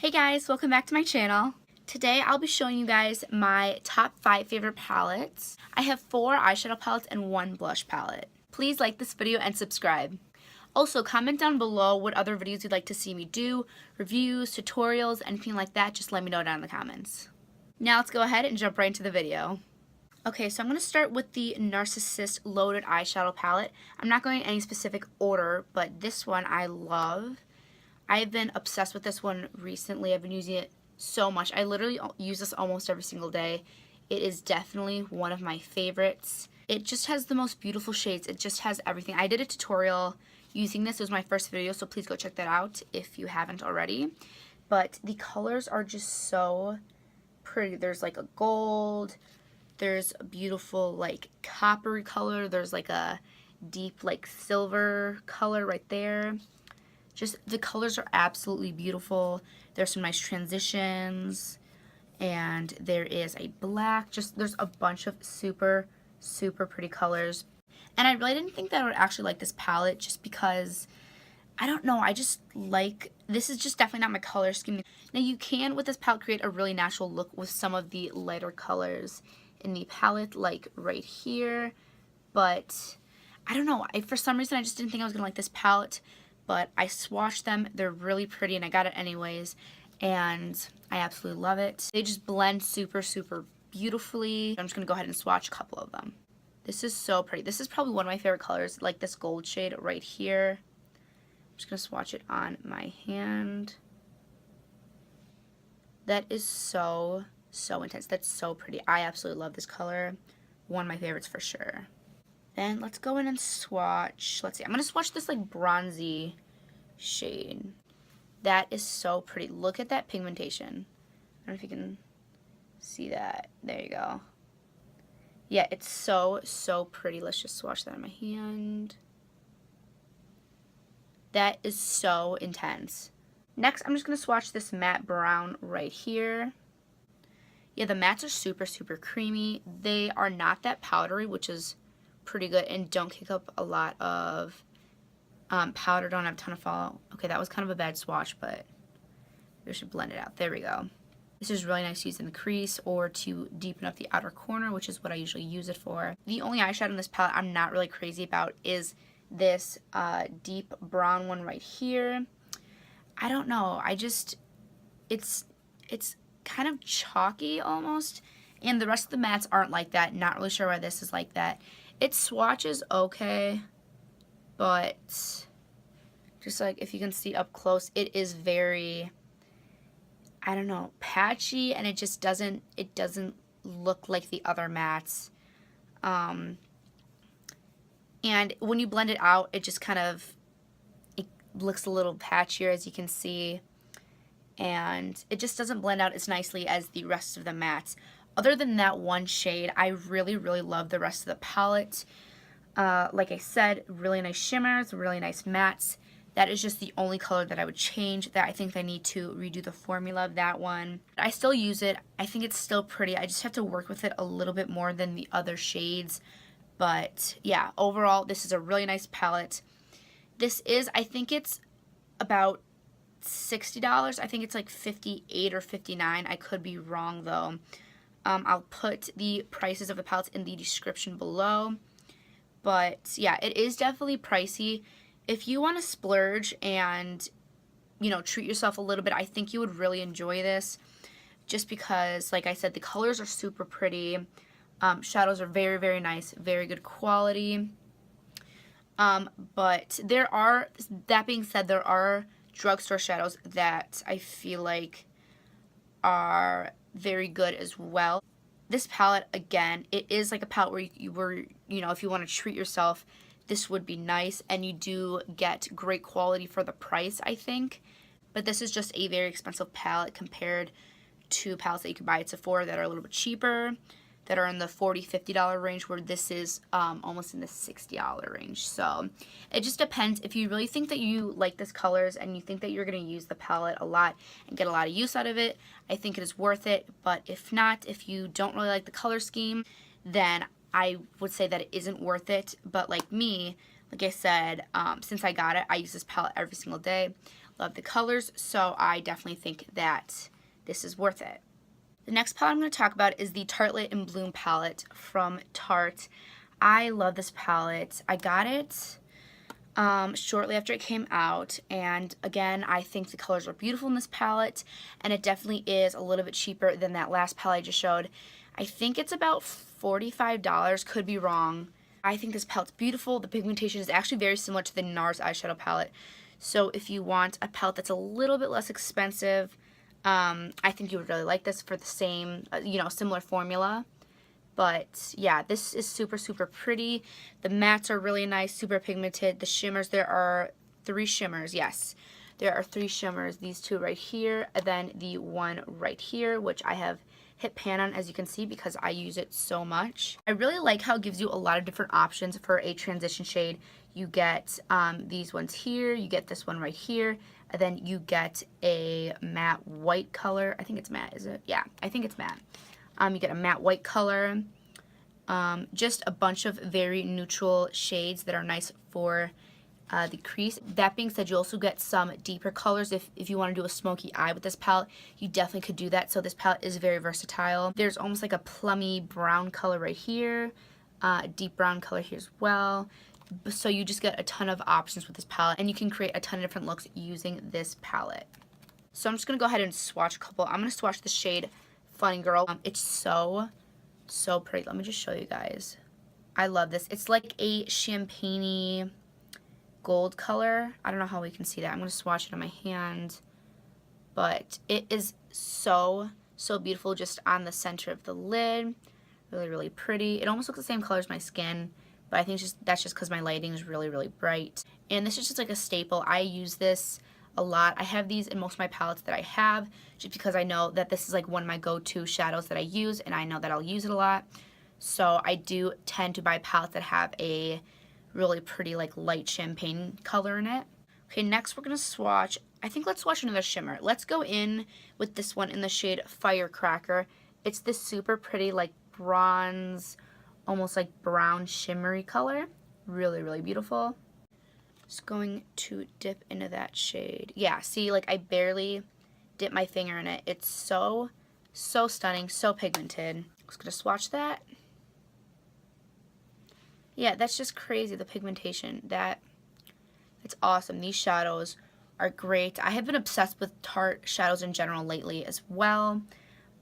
Hey guys, welcome back to my channel. Today I'll be showing you guys my top 5 favorite palettes. I have 4 eyeshadow palettes and 1 blush palette. Please like this video and subscribe. Also, comment down below what other videos you'd like to see me do, reviews, tutorials, anything like that. Just let me know down in the comments. Now let's go ahead and jump right into the video. Okay, so I'm going to start with the Narcissist Loaded Eyeshadow Palette. I'm not going in any specific order, but this one I love. I've been obsessed with this one recently. I've been using it so much. I literally use this almost every single day. It is definitely one of my favorites. It just has the most beautiful shades. It just has everything. I did a tutorial using this. It was my first video, so please go check that out if you haven't already. But the colors are just so pretty. There's like a gold. There's a beautiful like coppery color. There's like a deep like silver color right there. Just the colors are absolutely beautiful. There's some nice transitions, and there is a black. Just there's a bunch of super pretty colors. And I really didn't think that I would actually like this palette, just because I don't know, I just like, this is just definitely not my color scheme. Now you can with this palette create a really natural look with some of the lighter colors in the palette, like right here, but I don't know, for some reason I just didn't think I was gonna like this palette. But I swatched them. They're really pretty, and I got it anyways, and I absolutely love it. They just blend super beautifully. I'm just going to go ahead and swatch a couple of them. This is so pretty. This is probably one of my favorite colors, like this gold shade right here. I'm just going to swatch it on my hand. That is so intense. That's so pretty. I absolutely love this color. One of my favorites for sure. Then let's go in and swatch. Let's see. I'm going to swatch this like bronzy shade. That is so pretty. Look at that pigmentation. I don't know if you can see that. There you go. Yeah, it's so pretty. Let's just swatch that on my hand. That is so intense. Next, I'm just going to swatch this matte brown right here. Yeah, the mattes are super creamy. They are not that powdery, which is pretty good, and don't kick up a lot of powder. Don't have a ton of fallout. Okay, that was kind of a bad swatch, but we should blend it out. There we go. This is really nice to use in the crease or to deepen up the outer corner, which is what I usually use it for. The only eyeshadow in this palette I'm not really crazy about is this deep brown one right here. I don't know. It's kind of chalky almost, and the rest of the mattes aren't like that. Not really sure why this is like that. It swatches okay, but just like if you can see up close, it is very, I don't know, patchy, and it just doesn't look like the other mattes. And when you blend it out, it just kind of, it looks a little patchier, as you can see, and it just doesn't blend out as nicely as the rest of the mattes. Other than that one shade, I really love the rest of the palette. Like I said, really nice shimmers, really nice mattes. That is just the only color that I would change. That I think I need to redo the formula of that one. I still use it. I think it's still pretty. I just have to work with it a little bit more than the other shades. But yeah, overall, this is a really nice palette. This is, I think it's about $60. I think it's like $58 or $59. I could be wrong though. I'll put the prices of the palettes in the description below. But yeah, it is definitely pricey. If you want to splurge and, you know, treat yourself a little bit, I think you would really enjoy this. Just because, like I said, the colors are super pretty. Shadows are very nice, very good quality. But there are, that being said, there are drugstore shadows that I feel like are very good as well. This palette, again, it is like a palette where you know, if you want to treat yourself, this would be nice, and you do get great quality for the price, I think. But this is just a very expensive palette compared to palettes that you can buy at Sephora that are a little bit cheaper, that are in the $40, $50 range, where this is almost in the $60 range. So it just depends. If you really think that you like this colors and you think that you're going to use the palette a lot and get a lot of use out of it, I think it is worth it. But if not, if you don't really like the color scheme, then I would say that it isn't worth it. But like me, like I said, since I got it, I use this palette every single day. love the colors, so I definitely think that this is worth it. The next palette I'm going to talk about is the Tartelette in Bloom palette from Tarte. I love this palette. I got it shortly after it came out, and again, I think the colors are beautiful in this palette, and it definitely is a little bit cheaper than that last palette I just showed. I think it's about $45, could be wrong. I think this palette's beautiful. The pigmentation is actually very similar to the NARS eyeshadow palette, so if you want a palette that's a little bit less expensive, I think you would really like this for the same, similar formula. But yeah, this is super, super pretty. The mattes are really nice, super pigmented. The shimmers, there are 3 shimmers, yes. There are 3 shimmers, these 2 right here, and then the one right here, which I have hit pan on, as you can see, because I use it so much. I really like how it gives you a lot of different options for a transition shade. You get these ones here, you get this one right here, and then you get a matte white color. I think it's matte, is it? Yeah, I think it's matte. You get a matte white color, just a bunch of very neutral shades that are nice for the crease. That being said, you also get some deeper colors. If you want to do a smoky eye with this palette, you definitely could do that. So this palette is very versatile. There's almost like a plummy brown color right here, a deep brown color here as well. So you just get a ton of options with this palette, and you can create a ton of different looks using this palette. So I'm just going to go ahead and swatch a couple. I'm going to swatch the shade Funny Girl. It's so pretty. Let me just show you guys. I love this. It's like a champagne-y gold color. I don't know how we can see that. I'm going to swatch it on my hand. But it is so beautiful just on the center of the lid. Really, really pretty. It almost looks the same color as my skin, but I think that's just because my lighting is really, really bright. And this is just like a staple. I use this a lot. I have these in most of my palettes that I have, just because I know that this is like one of my go-to shadows that I use, and I know that I'll use it a lot. So I do tend to buy palettes that have a really pretty like light champagne color in it. Okay, next we're gonna swatch, I think let's swatch another shimmer. Let's go in with this one in the shade Firecracker. It's this super pretty like bronze, almost like brown shimmery color. Really, really beautiful. Just going to dip into that shade. Yeah, see, like I barely dip my finger in it. It's so stunning, so pigmented. Just gonna swatch that. Yeah, that's just crazy, the pigmentation. It's awesome. These shadows are great. I have been obsessed with Tarte shadows in general lately as well.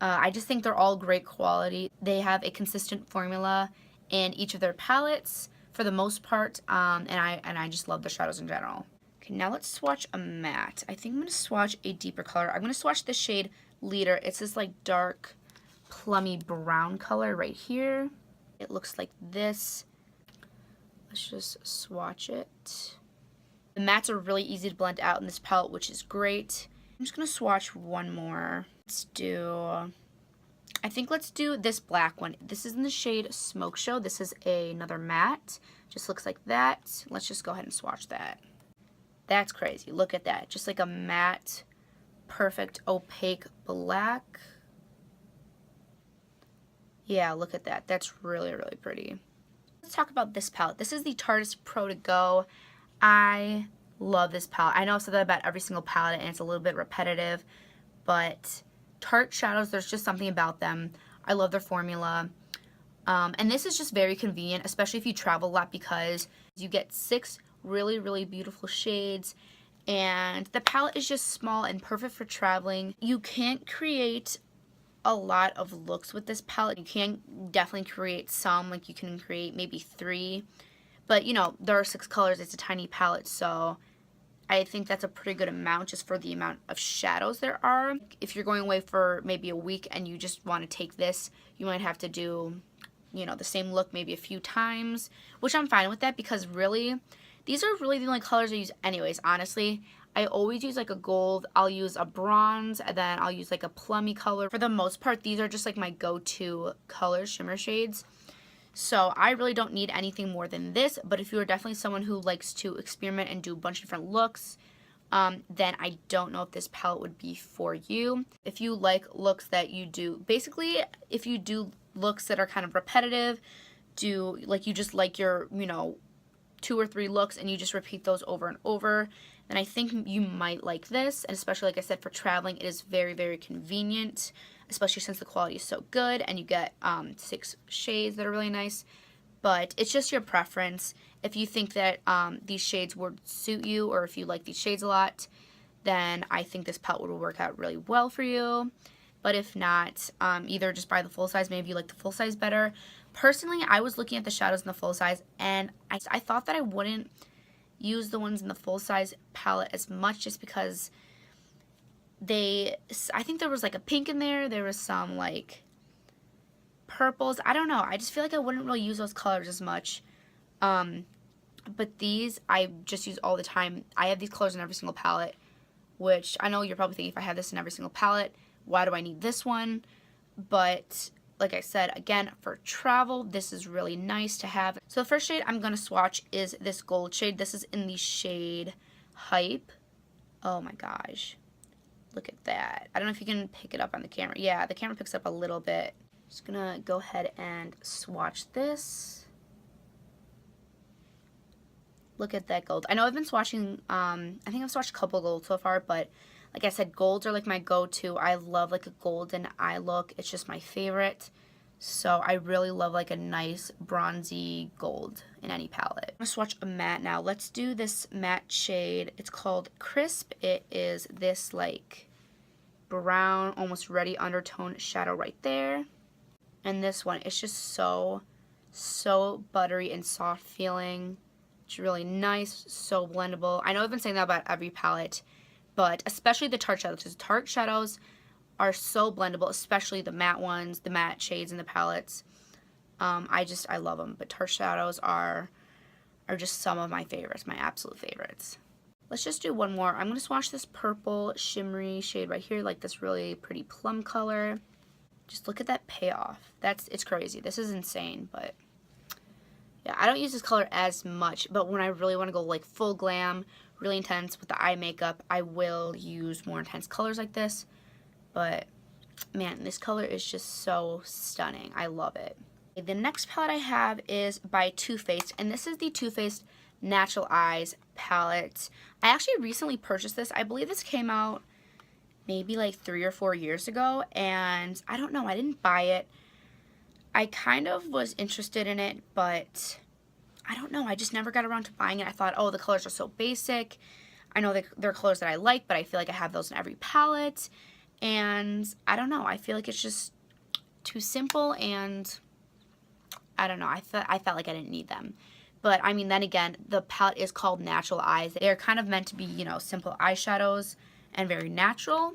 I just think they're all great quality. They have a consistent formula in each of their palettes for the most part, and I just love the shadows in general. Okay, now let's swatch a matte. I think I'm going to swatch a deeper color. I'm going to swatch the shade Leader. It's this like dark plummy brown color right here. It looks like this. Let's just swatch it. The mattes are really easy to blend out in this palette, which is great. I'm just going to swatch one more. I think let's do this black one. This is in the shade Smoke Show. This is another matte. Just looks like that. Let's just go ahead and swatch that. That's crazy. Look at that. Just like a matte, perfect opaque black. Yeah, look at that. That's really, really pretty. Let's talk about this palette. This is the Tarteist Pro to Go. I love this palette. I know I've said that about every single palette, and it's a little bit repetitive, but Tarte shadows, there's just something about them. I love their formula. And this is just very convenient, especially if you travel a lot, because you get 6 really, really beautiful shades, and the palette is just small and perfect for traveling. You can't create a lot of looks with this palette. You can definitely create some, like you can create maybe 3, but you know, there are 6 colors. It's a tiny palette, so I think that's a pretty good amount just for the amount of shadows there are. If you're going away for maybe a week and you just want to take this, you might have to do, you know, the same look maybe a few times, which I'm fine with that, because really, these are really the only colors I use anyways, honestly. I always use like a gold, I'll use a bronze, and then I'll use like a plummy color. For the most part, these are just like my go-to color shimmer shades. So I really don't need anything more than this, but if you're definitely someone who likes to experiment and do a bunch of different looks, then I don't know if this palette would be for you. If you like looks that you do, basically, if you do looks that are kind of repetitive, you just like your, 2 or 3 looks and you just repeat those over and over, then I think you might like this. And especially, like I said, for traveling, it is very, very convenient, especially since the quality is so good and you get 6 shades that are really nice. But it's just your preference. If you think that these shades would suit you, or if you like these shades a lot, then I think this palette would work out really well for you. But if not, either just buy the full size. Maybe you like the full size better. Personally, I was looking at the shadows in the full size, and I thought that I wouldn't use the ones in the full size palette as much, just because I think there was like a pink in there. There was some like purples. I don't know. I just feel like I wouldn't really use those colors as much. But these I just use all the time. I have these colors in every single palette, which I know you're probably thinking, if I have this in every single palette, why do I need this one? But like I said, again, for travel, this is really nice to have. So the first shade I'm going to swatch is this gold shade. This is in the shade Hype. Oh my gosh. Look at that. I don't know if you can pick it up on the camera. Yeah, the camera picks up a little bit. Just going to go ahead and swatch this. Look at that gold. I know I've been swatching, I think I've swatched a couple gold so far, but like I said, golds are like my go-to. I love like a golden eye look. It's just my favorite. So I really love like a nice bronzy gold in any palette. I'm gonna swatch a matte now. Let's do this matte shade. It's called Crisp. It is this like brown, almost ready undertone shadow right there. And this one, it's just so buttery and soft feeling. It's really nice, so blendable. I know I've been saying that about every palette, but especially the Tarte shadows, because Tarte shadows are so blendable, especially the matte ones, the matte shades in the palettes. I love them, but Tarte shadows are just some of my favorites, my absolute favorites. Let's just do one more. I'm going to swatch this purple shimmery shade right here, like this really pretty plum color. Just look at that payoff. It's crazy. This is insane, but yeah, I don't use this color as much, but when I really want to go like full glam, really intense with the eye makeup, I will use more intense colors like this. But man, this color is just so stunning. I love it. The next palette I have is by Too Faced, and this is the Too Faced Natural Eyes palette. I actually recently purchased this. I believe this came out maybe like 3 or 4 years ago, and I don't know, I didn't buy it. I kind of was interested in it, but I don't know, I just never got around to buying it. I thought, oh, the colors are so basic. I know they're colors that I like, but I feel like I have those in every palette. And I don't know, I feel like it's just too simple, and I don't know, I felt like I didn't need them. But I mean, then again, the palette is called Natural Eyes. They're kind of meant to be, you know, simple eyeshadows and very natural.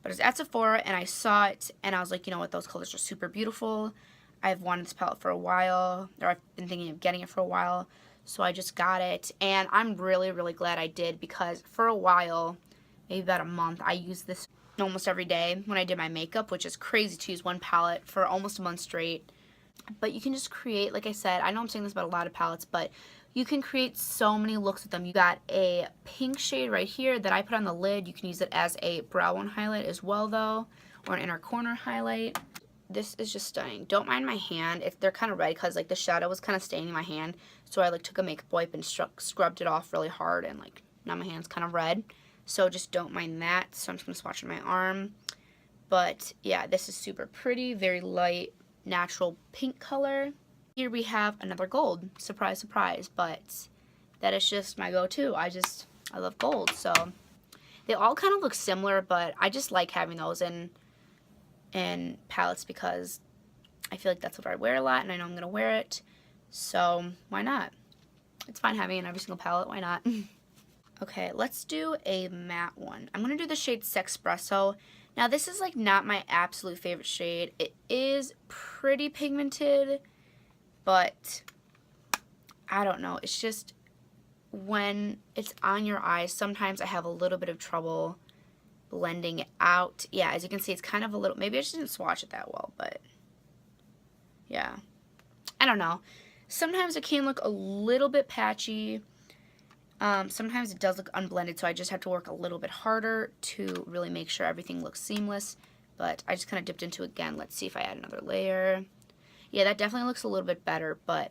But it was at Sephora, and I saw it, and I was like, you know what, those colors are super beautiful. I've wanted this palette for a while, or I've been thinking of getting it for a while, so I just got it. And I'm really, really glad I did, because for a while, maybe about a month, I used this almost every day when I did my makeup, which is crazy to use one palette for almost a month straight. But you can just create, like I said, I know I'm saying this about a lot of palettes, but you can create so many looks with them. You got a pink shade right here that I put on the lid. You can use it as a brow bone highlight as well, though, or an inner corner highlight. This is just stunning. Don't mind my hand. They're kind of red because like the shadow was kind of staining my hand, so I like took a makeup wipe and scrubbed it off really hard, and like now my hand's kind of red. So just don't mind that. So I'm just going to swatch on my arm. But yeah, this is super pretty. Very light, natural pink color. Here we have another gold. Surprise, surprise. But that is just my go-to. I love gold. So they all kind of look similar, but I just like having those in palettes because I feel like that's what I wear a lot, and I know I'm going to wear it. So why not? It's fine having it in every single palette. Why not? Okay, let's do a matte one. I'm going to do the shade Sexpresso. Now, this is like not my absolute favorite shade. It is pretty pigmented, but I don't know. It's just when it's on your eyes, sometimes I have a little bit of trouble blending it out. Yeah, as you can see, it's kind of a little, maybe I just didn't swatch it that well, but yeah. I don't know. Sometimes it can look a little bit patchy. Sometimes it does look unblended, so I just have to work a little bit harder to really make sure everything looks seamless. But I just kind of dipped into it again. Let's see if I add another layer. Yeah, that definitely looks a little bit better. But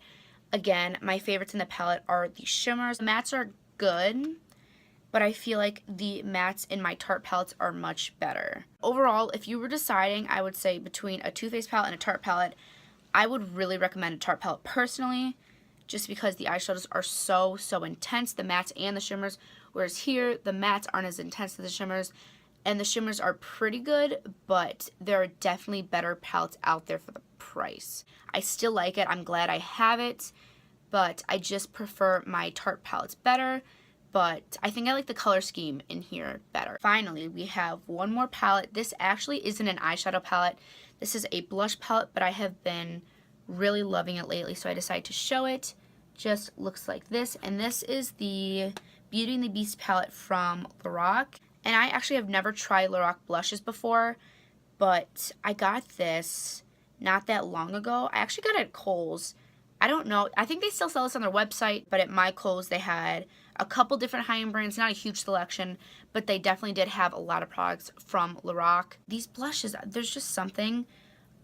again, my favorites in the palette are the shimmers. The mattes are good, but I feel like the mattes in my Tarte palettes are much better. Overall, if you were deciding, I would say between a Too Faced palette and a Tarte palette, I would really recommend a Tarte palette personally, just because the eyeshadows are so intense, the mattes and the shimmers, whereas here, the mattes aren't as intense as the shimmers, and the shimmers are pretty good, but there are definitely better palettes out there for the price. I still like it. I'm glad I have it, but I just prefer my Tarte palettes better, but I think I like the color scheme in here better. Finally, we have one more palette. This actually isn't an eyeshadow palette. This is a blush palette, but I have been really loving it lately, so I decided to show it. Just looks like this, and this is the Beauty and the Beast palette from Lorac. And I actually have never tried Lorac blushes before, but I got this not that long ago. I actually got it at Kohl's. I don't know. I think they still sell this on their website, but at my Kohl's they had a couple different high-end brands, not a huge selection, but they definitely did have a lot of products from Lorac. These blushes, there's just something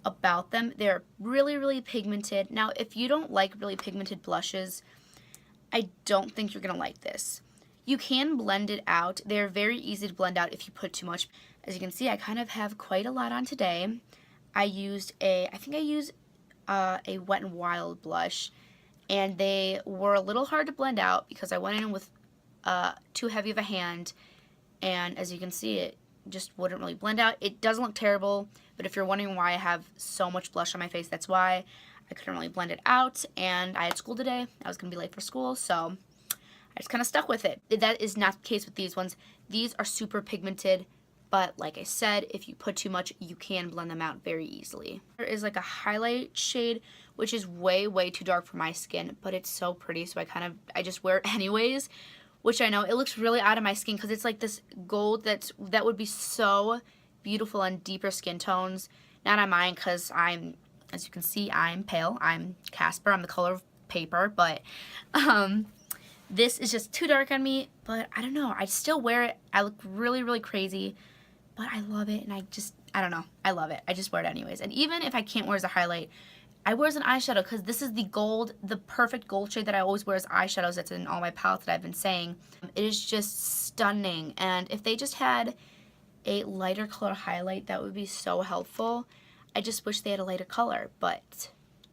about them. They're really pigmented. Now, if you don't like really pigmented blushes, I don't think you're going to like this. You can blend it out. They're very easy to blend out if you put too much. As you can see, I kind of have quite a lot on today. I think I used a Wet n Wild blush, and they were a little hard to blend out because I went in with too heavy of a hand, and as you can see, it just wouldn't really blend out. It doesn't look terrible, but if you're wondering why I have so much blush on my face, that's why. I couldn't really blend it out, and I had school today. I was going to be late for school, so I just kind of stuck with it. That is not the case with these ones. These are super pigmented, but like I said, if you put too much, you can blend them out very easily. There is like a highlight shade, which is way too dark for my skin, but it's so pretty, so I just wear it anyways, which I know it looks really out of my skin because it's like this gold that would be so beautiful on deeper skin tones. Not on mine because as you can see, I'm pale. I'm Casper. I'm the color of paper, but this is just too dark on me, but I don't know. I still wear it. I look really crazy, but I love it, and I don't know. I love it. I just wear it anyways. And even if I can't wear as a highlight, I wear as an eyeshadow because this is the perfect gold shade that I always wear as eyeshadows. That's in all my palettes that I've been saying. It is just stunning, and if they just had a lighter color highlight, that would be so helpful. I just wish they had a lighter color, but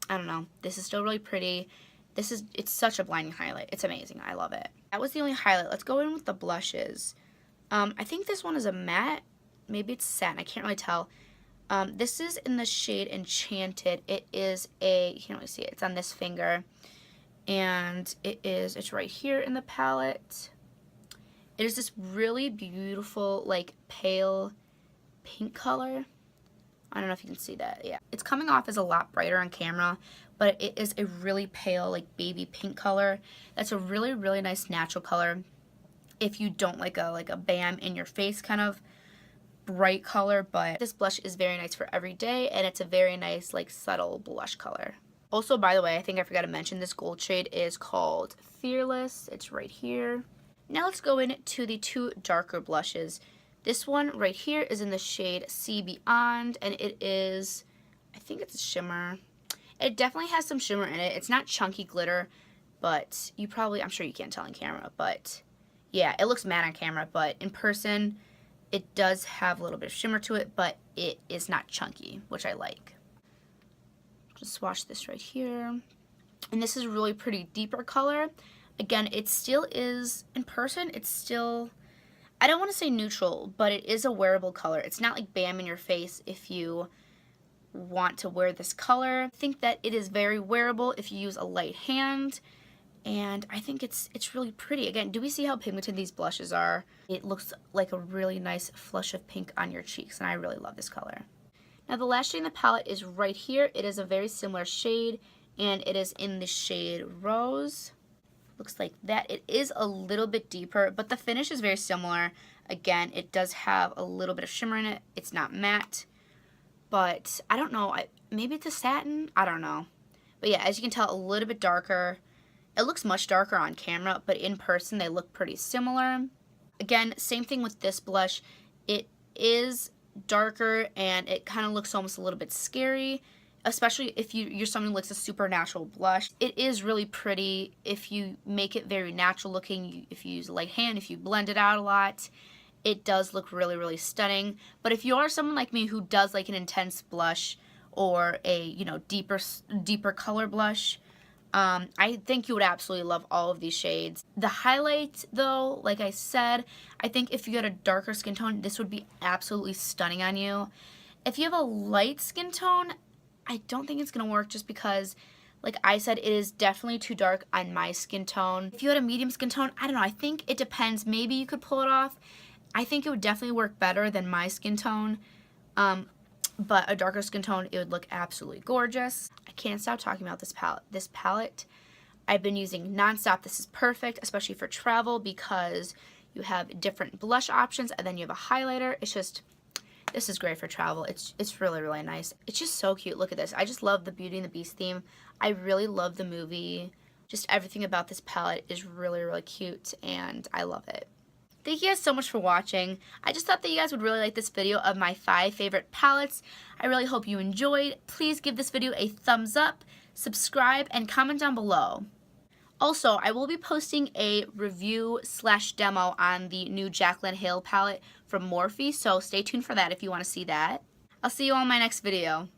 I don't know. This is still really pretty. It's such a blinding highlight. It's amazing. I love it. That was the only highlight. Let's go in with the blushes. I think this one is a matte. Maybe it's satin. I can't really tell. This is in the shade Enchanted. It's you can't really see it. It's on this finger. And it's right here in the palette. It is this really beautiful, like, pale pink color. I don't know if you can see that. Yeah. It's coming off as a lot brighter on camera, but it is a really pale, like, baby pink color. That's a really nice natural color. If you don't like a bam in your face kind of bright color, but this blush is very nice for every day, and it's a very nice, like, subtle blush color. Also, by the way, I think I forgot to mention this gold shade is called Fearless. It's right here. Now let's go into the two darker blushes. This one right here is in the shade See Beyond, and it is, I think it's a shimmer. It definitely has some shimmer in it. It's not chunky glitter, but I'm sure you can't tell on camera, but yeah, it looks matte on camera, but in person, it does have a little bit of shimmer to it, but it is not chunky, which I like. Just swatch this right here. And this is a really pretty deeper color. Again, it still is, in person, it's still, I don't want to say neutral, but it is a wearable color. It's not like bam in your face if you want to wear this color. I think that it is very wearable if you use a light hand, and I think it's really pretty. Again, do we see how pigmented these blushes are? It looks like a really nice flush of pink on your cheeks, and I really love this color. Now the last shade in the palette is right here. It is a very similar shade, and it is in the shade Rose. Looks like that. It is a little bit deeper, but the finish is very similar. Again, it does have a little bit of shimmer in it. It's not matte, but I don't know. Maybe it's a satin. I don't know. But yeah, as you can tell, a little bit darker. It looks much darker on camera, but in person they look pretty similar. Again, same thing with this blush. It is darker, and it kind of looks almost a little bit scary. especially if you're someone who likes a super natural blush. It is really pretty if you make it very natural looking. If you use a light hand, if you blend it out a lot, it does look really, really stunning. But if you're someone like me who does like an intense blush or a, you know, deeper color blush, I think you would absolutely love all of these shades. The highlight, though, like I said, I think if you had a darker skin tone, this would be absolutely stunning on you. If you have a light skin tone, I don't think it's going to work just because, like I said, it is definitely too dark on my skin tone. If you had a medium skin tone, I don't know, I think it depends. Maybe you could pull it off. I think it would definitely work better than my skin tone. But a darker skin tone, it would look absolutely gorgeous. I can't stop talking about this palette. This palette I've been using nonstop. This is perfect, especially for travel, because you have different blush options and then you have a highlighter. It's just, this is great for travel. It's really, really nice. It's just so cute. Look at this. I just love the Beauty and the Beast theme. I really love the movie. Just everything about this palette is really, really cute, and I love it. Thank you guys so much for watching. I just thought that you guys would really like this video of my 5 favorite palettes. I really hope you enjoyed. Please give this video a thumbs up, subscribe, and comment down below. Also, I will be posting a review/demo on the new Jaclyn Hill palette from Morphe, so stay tuned for that if you want to see that. I'll see you all in my next video.